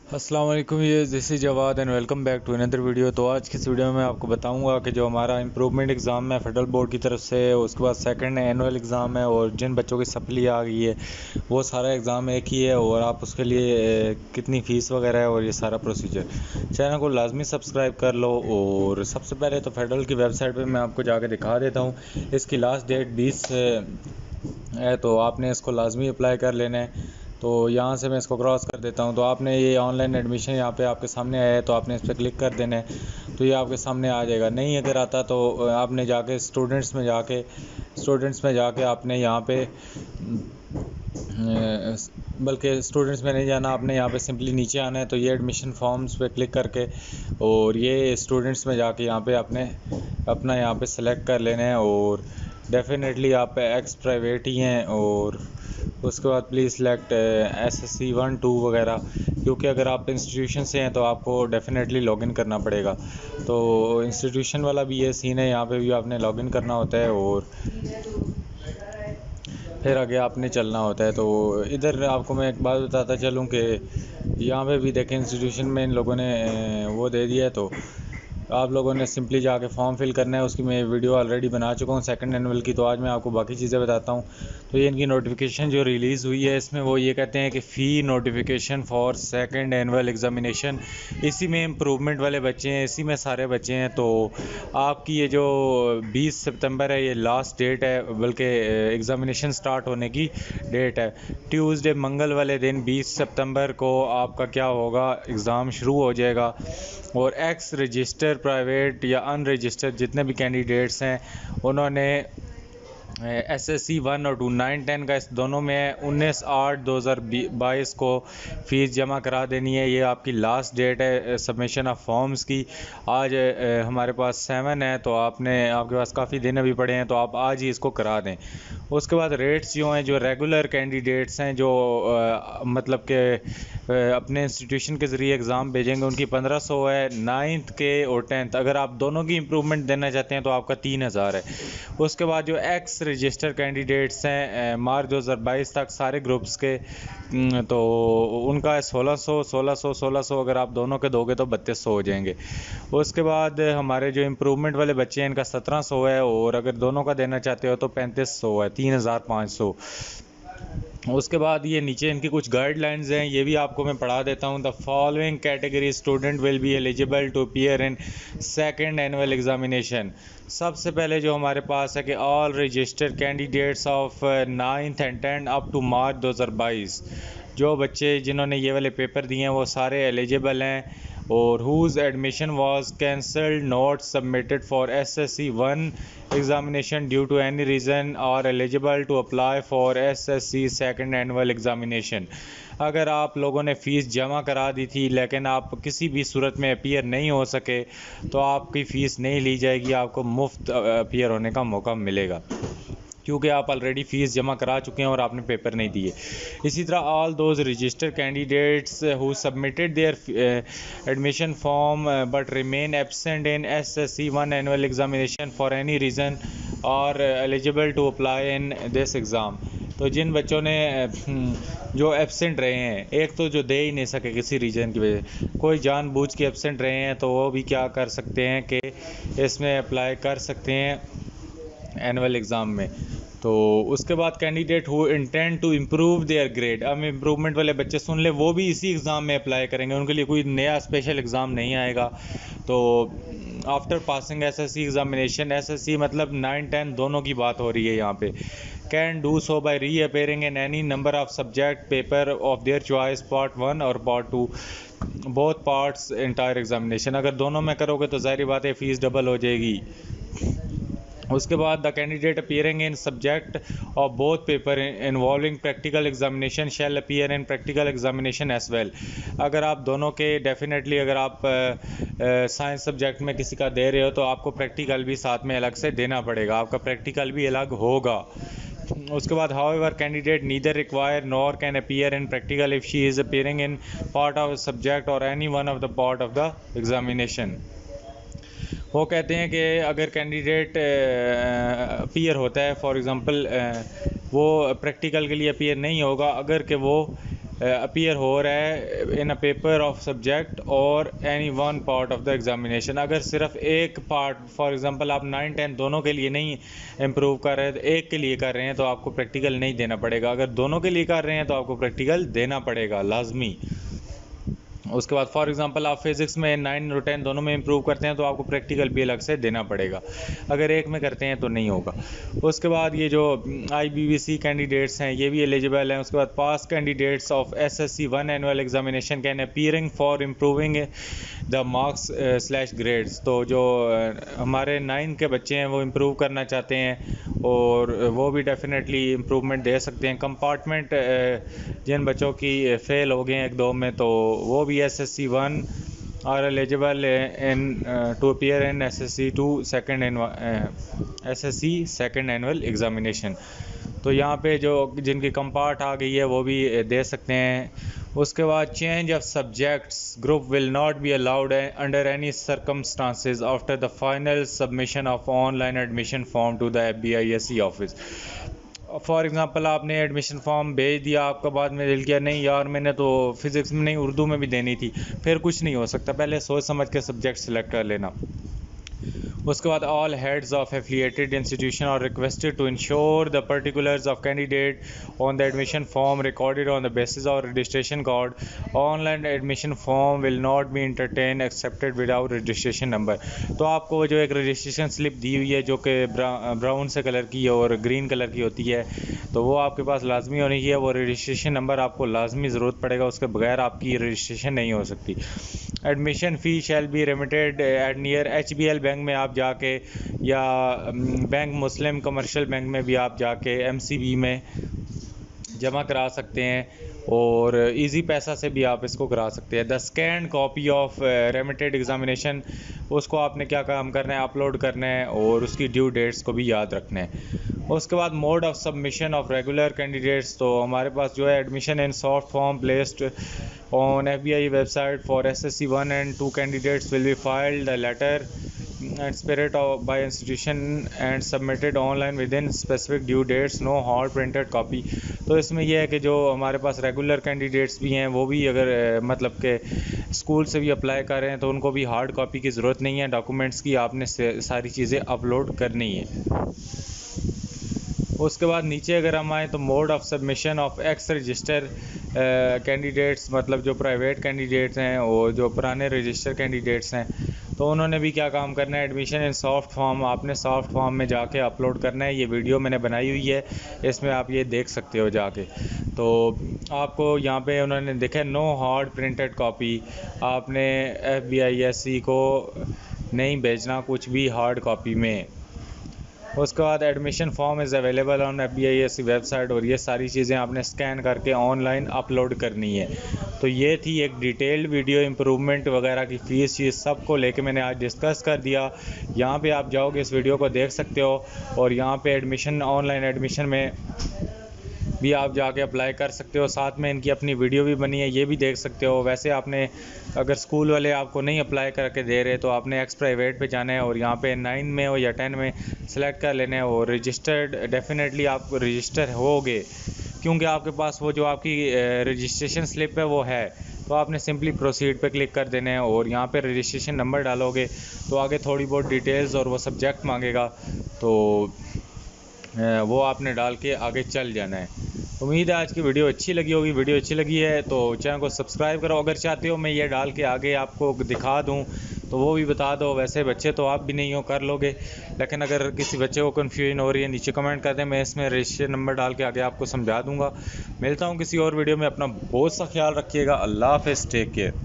अस्सलाम वालेकुम, ये this is Jawad and welcome back to another video. तो आज की इस वीडियो में मैं आपको बताऊंगा कि जो हमारा इम्प्रूवमेंट एग्ज़ाम है फेडरल बोर्ड की तरफ से, उसके बाद सेकंड एनुअल एग्ज़ाम है और जिन बच्चों की सप्ली आ गई है वो सारा एग्ज़ाम एक ही है और आप उसके लिए कितनी फ़ीस वगैरह है और ये सारा प्रोसीजर। चैनल को लाजमी सब्सक्राइब कर लो। और सबसे पहले तो फेडरल की वेबसाइट पर मैं आपको जाकर दिखा देता हूँ। इसकी लास्ट डेट 20 है, तो आपने इसको लाजमी अप्लाई कर लेना है। तो यहाँ से मैं इसको क्रॉस कर देता हूँ। तो आपने ये ऑनलाइन एडमिशन यहाँ पे आपके सामने आया है, तो आपने इस पर क्लिक कर देना है। तो ये आपके सामने आ जाएगा। नहीं अगर आता तो आपने जाके स्टूडेंट्स में जाके आपने यहाँ पे बल्कि स्टूडेंट्स में नहीं जाना, आपने यहाँ पे सिंपली नीचे आना है। तो ये एडमिशन फॉर्म्स पे क्लिक करके और ये स्टूडेंट्स में जाके यहाँ पे आपने अपना यहाँ पे सेलेक्ट कर लेना है। और डेफिनेटली आप एक्स प्राइवेट ही हैं। और उसके बाद प्लीज़ सेलेक्ट SSC 1 2 वगैरह, क्योंकि अगर आप इंस्टीट्यूशन से हैं तो आपको डेफिनेटली लॉगिन करना पड़ेगा। तो इंस्टीट्यूशन वाला भी ये सीन है, यहाँ पे भी आपने लॉगिन करना होता है और फिर आगे आपने चलना होता है। तो इधर आपको मैं एक बात बताता चलूँ कि यहाँ पे भी देखें इंस्टीट्यूशन में इन लोगों ने वो दे दिया है। तो आप लोगों ने सिंपली जाके फॉर्म फिल करना है। उसकी मैं वीडियो ऑलरेडी बना चुका हूँ सेकंड एनुअल की। तो आज मैं आपको बाकी चीज़ें बताता हूँ। तो ये इनकी नोटिफिकेशन जो रिलीज़ हुई है, इसमें वो ये कहते हैं कि fee notification for second annual examination. इसी में इम्प्रूवमेंट वाले बच्चे हैं, इसी में सारे बच्चे हैं। तो आपकी ये जो 20 सितंबर है ये लास्ट डेट है, बल्कि एग्ज़ामिनेशन स्टार्ट होने की डेट है। ट्यूसडे मंगल वाले दिन 20 सितंबर को आपका क्या होगा, एग्ज़ाम शुरू हो जाएगा। और एक्स रजिस्टर प्राइवेट या अनरजिस्टर्ड जितने भी कैंडिडेट्स हैं उन्होंने SSC 1 और 2 9 10 का इस दोनों में 19/8/2022 को फ़ीस जमा करा देनी है। ये आपकी लास्ट डेट है सबमिशन ऑफ फॉर्म्स की। आज हमारे पास 7 है, तो आपके पास काफ़ी दिन अभी पड़े हैं, तो आप आज ही इसको करा दें। उसके बाद रेट्स जो हैं, जो रेगुलर कैंडिडेट्स हैं जो मतलब के अपने इंस्टीट्यूशन के ज़रिए एग्ज़ाम भेजेंगे, उनकी 1500 है। 9th के और 10th अगर आप दोनों की इम्प्रूवमेंट देना चाहते हैं तो आपका 3000 है। उसके बाद जो एक्स रजिस्टर कैंडिडेट्स हैं मार्च 2022 तक सारे ग्रुप्स के, तो उनका 1600 अगर आप दोनों के दोगे तो 3200 हो जाएंगे। उसके बाद हमारे जो इम्प्रूवमेंट वाले बच्चे हैं इनका 1700 है, और अगर दोनों का देना चाहते हो तो 3500 है, 3500। उसके बाद ये नीचे इनकी कुछ गाइडलाइंस हैं, ये भी आपको मैं पढ़ा देता हूँ। The following category student will be eligible to appear in second annual examination. सबसे पहले जो हमारे पास है कि all registered candidates of 9th and 10th up to March 2022, जो बच्चे जिन्होंने ये वाले पेपर दिए हैं वो सारे एलिजिबल हैं। और whose admission was cancelled not submitted for SSC 1 examination due to any reason are eligible to apply for SSC second annual examination। अगर आप लोगों ने फ़ीस जमा करा दी थी लेकिन आप किसी भी सूरत में अपीयर नहीं हो सके तो आपकी फ़ीस नहीं ली जाएगी, आपको मुफ्त अपीयर होने का मौका मिलेगा, क्योंकि आप ऑलरेडी फ़ीस जमा करा चुके हैं और आपने पेपर नहीं दिए। इसी तरह all those registered candidates who submitted their admission form but remain absent in SSC 1 annual examination for any reason or eligible to apply in this exam. तो जिन बच्चों ने जो एब्सेंट रहे हैं, एक तो जो दे ही नहीं सके किसी रीज़न की वजह, कोई जानबूझ के एब्सेंट रहे हैं, तो वो भी क्या कर सकते हैं कि इसमें अप्लाई कर सकते हैं एनुअल एग्ज़ाम में। तो उसके बाद candidate who intend to improve their grade, अब इम्प्रूवमेंट वाले बच्चे सुन ले, वो भी इसी एग्ज़ाम में अप्लाई करेंगे, उनके लिए कोई नया स्पेशल एग्ज़ाम नहीं आएगा। तो after passing SSC examination, SSC मतलब 9 10 दोनों की बात हो रही है यहाँ पे, कैन डू सो बाय री appearing in any number of subject paper of their choice, part 1 और part 2 both parts entire examination. अगर दोनों में करोगे तो ज़ाहिर बात है फ़ीस डबल हो जाएगी। उसके बाद the candidate appearing in subject of both paper involving practical examination shall appear in practical examination as well. अगर आप दोनों के डेफिनेटली अगर आप साइंस सब्जेक्ट में किसी का दे रहे हो तो आपको प्रैक्टिकल भी साथ में अलग से देना पड़ेगा, आपका प्रैक्टिकल भी अलग होगा। उसके बाद however candidate neither require nor can appear in practical if she is appearing in part of subject or any one of the part of the examination. वो कहते हैं कि अगर कैंडिडेट अपीयर होता है, फॉर एग्ज़ाम्पल वो प्रैक्टिकल के लिए अपीयर नहीं होगा अगर कि वो अपीयर हो रहा है इन a paper of subject or any one part of the examination. अगर सिर्फ एक पार्ट, फॉर एग्जांपल आप 9 10 दोनों के लिए नहीं इम्प्रूव कर रहे हैं, तो एक के लिए कर रहे हैं तो आपको प्रैक्टिकल नहीं देना पड़ेगा। अगर दोनों के लिए कर रहे हैं तो आपको प्रैक्टिकल देना पड़ेगा लाजमी। उसके बाद फॉर एग्जांपल आप फिज़िक्स में 9 और 10 दोनों में इंप्रूव करते हैं तो आपको प्रैक्टिकल भी अलग से देना पड़ेगा। अगर एक में करते हैं तो नहीं होगा। उसके बाद ये जो IBVC कैंडिडेट्स हैं ये भी एलिजिबल हैं। उसके बाद pass candidates of SSC 1 annual examination can appearing for improving the marks slash grades. तो जो हमारे 9 के बच्चे हैं वो इम्प्रूव करना चाहते हैं और वो भी डेफिनेटली इम्प्रूवमेंट दे सकते हैं। कंपार्टमेंट जिन बच्चों की फ़ेल हो गए हैं 1 2 में, तो वो भी SSC 1 are eligible to appear in SSC second annual examination। तो यहाँ पे जो जिनकी कंपार्ट आ गई है वो भी दे सकते हैं। उसके बाद change of subjects group will not be allowed under any circumstances after the final submission of online admission form to the FBISE office. For example आपने एडमिशन फॉर्म भेज दिया, आपका बाद में दिल किया नहीं यार मैंने तो फिज़िक्स में नहीं उर्दू में भी देनी थी, फिर कुछ नहीं हो सकता। पहले सोच समझ के सब्जेक्ट सेलेक्ट कर लेना। उसके बाद all heads of affiliated institution are requested to ensure the particulars of candidate on the admission form recorded on the basis of registration card. Online admission form will not be entertain accepted without registration number. तो आपको जो एक registration slip दी हुई है जो कि brown से colour की और ग्रीन कलर की होती है, तो वो आपके पास लाजमी होनी चाहिए। वो रजिस्ट्रेशन नंबर आपको लाजमी ज़रूरत पड़ेगा, उसके बगैर आपकी रजिस्ट्रेशन नहीं हो सकती। Admission fee shall be remitted at near HBL bank में आप जाके, या बैंक मुस्लिम कमर्शियल बैंक में भी आप जाके MCB में जमा करा सकते हैं और इजी पैसा से भी आप इसको करा सकते हैं। The scan copy of remitted examination, उसको आपने क्या काम करना है, अपलोड करना है और उसकी ड्यू डेट्स को भी याद रखना है। उसके बाद mode of submission of regular candidates, तो हमारे पास जो है admission in soft form placed on FBI website for SSC 1 and 2 candidates will be filed the letter and spirit of by institution and submitted online within specific due dates, no hard printed copy। तो इसमें यह है कि जो हमारे पास regular candidates भी हैं वो भी अगर मतलब के स्कूल से भी अप्लाई कर रहे हैं तो उनको भी हार्ड कॉपी की ज़रूरत नहीं है। डॉक्यूमेंट्स की आपने सारी चीज़ें अपलोड करनी है। उसके बाद नीचे अगर हम आएँ तो mode of submission of x register candidates, मतलब जो प्राइवेट कैंडिडेट्स हैं और जो पुराने रजिस्टर कैंडिडेट्स हैं, तो उन्होंने भी क्या काम करना है, एडमिशन इन सॉफ्ट फॉर्म आपने सॉफ्ट फॉर्म में जाके अपलोड करना है। ये वीडियो मैंने बनाई हुई है, इसमें आप ये देख सकते हो जाके। तो आपको यहाँ पे उन्होंने देखा नो हार्ड प्रिंटेड कॉपी, आपने FBISE को नहीं भेजना कुछ भी हार्ड कॉपी में। उसके बाद admission form is available on FBISE website, और ये सारी चीज़ें आपने स्कैन करके ऑनलाइन अपलोड करनी है। तो ये थी एक डिटेल्ड वीडियो, इम्प्रूवमेंट वगैरह की फ़ीस चीज़ सब को लेके मैंने आज डिस्कस कर दिया। यहाँ पे आप जाओगे इस वीडियो को देख सकते हो और यहाँ पे एडमिशन ऑनलाइन एडमिशन में भी आप जाके अप्लाई कर सकते हो। साथ में इनकी अपनी वीडियो भी बनी है, ये भी देख सकते हो। वैसे आपने अगर स्कूल वाले आपको नहीं अप्लाई करके दे रहे तो आपने एक्स प्राइवेट पे जाना है और यहाँ पे 9 में हो या 10 में सेलेक्ट कर लेना है और रजिस्टर्ड डेफिनेटली आप रजिस्टर होगे, क्योंकि आपके पास वो जो आपकी रजिस्ट्रेशन स्लिप है वो है। तो आपने सिंपली प्रोसीड पे क्लिक कर देना है और यहाँ पे रजिस्ट्रेशन नंबर डालोगे तो आगे थोड़ी बहुत डिटेल्स और वो सब्जेक्ट मांगेगा, तो वो आपने डाल के आगे चल जाना है। उम्मीद है आज की वीडियो अच्छी लगी होगी। वीडियो अच्छी लगी है तो चैनल को सब्सक्राइब करो। अगर चाहते हो मैं ये डाल के आगे आपको दिखा दूं तो वो भी बता दो। वैसे बच्चे तो आप भी नहीं हो, कर लोगे, लेकिन अगर किसी बच्चे को कन्फ्यूजन हो रही है नीचे कमेंट कर दें, मैं इसमें रजिस्ट्रेशन नंबर डाल के आगे आपको समझा दूंगा। मिलता हूँ किसी और वीडियो में। अपना बहुत सा ख्याल रखिएगा। अल्लाह हाफ़िज़, टेक केयर।